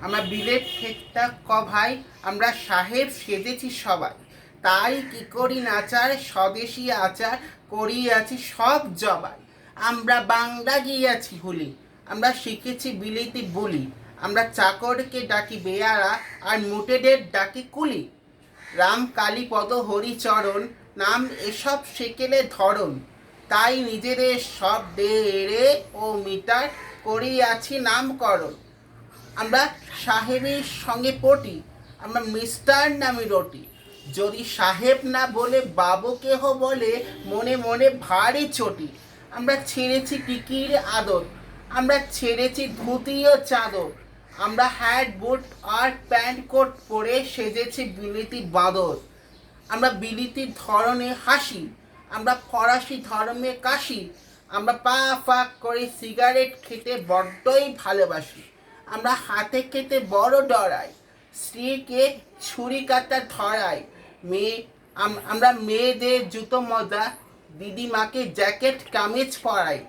আমরা বিলেত ফেরতা ক ভাই, আমরা সাহেব সেজেছি সবাই, তাই কি করি নাচার স্বদেশি আচার করিয়াছি সব জবাই। আমরা বাংলা গিয়াছি হুলি, আমরা শিখেছি বিলেতি বুলি, আমরা চাকরকে ডাকি বেয়ারা আর মুটেদের ডাকি কুলি। রাম কালীপদ হরিচরণ নাম এসব সেকেলে ধরন, তাই নিজেদের সব ডেরে ও মিটার করিয়াছি নামকরণ। আমরা সাহেবের সঙ্গে পটি, আমরা মিস্টার নামে রটি, যদি সাহেব না বলে বাবু কেহ বলে মনে মনে ভারী চটি। আমরা ছেড়েছি টিকির আদর, আমরা ছেড়েছি ধুতি ও চাদর, আমরা হ্যাট বুট আর প্যান্ট কোট পরে সেজেছি বিলিতি বাঁদর। আমরা বিলিতির ধরনে হাসি, আমরা ফরাসি ধর্মে কাশি, আমরা পা ফাঁক করে সিগারেট খেতে বড্ডই ভালোবাসি, আমরা হাতে খেতে বড় ডরাই, স্ত্রীকে ছুরি কাটা ধরাই, আমরা মেয়েদের জুতো মজা, দিদিমাকে জ্যাকেট কামিজ পরাই।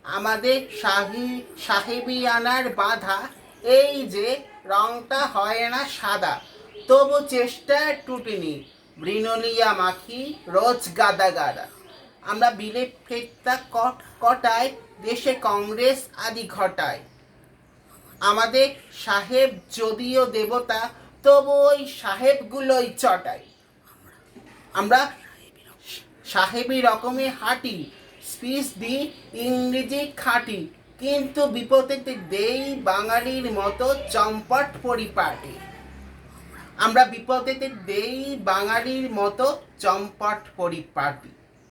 আমাদের সাহেবিয়ানার বাধা এই যে রংটা হয় না সাদা, তবু চেষ্টা টুটিনি, মৃণলিয়া মাখি রোজ গাদা গাদা। আমরা বিলে ফেরতা কটায় দেশে কংগ্রেস আদি ঘটায়। আমাদের সাহেব যদিও দেবতা, তবু ওই সাহেবগুলোই চটায়। আমরা সাহেবী রকমে হাঁটি, স্পিচ দিই ইংরেজি খাঁটি, কিন্তু বিপদেতে দেই বাঙালির মতো চম্পট পরিপাটি। আমরা বিপদেতে দেই বাঙালির মতো চম্পট পরিপাটি।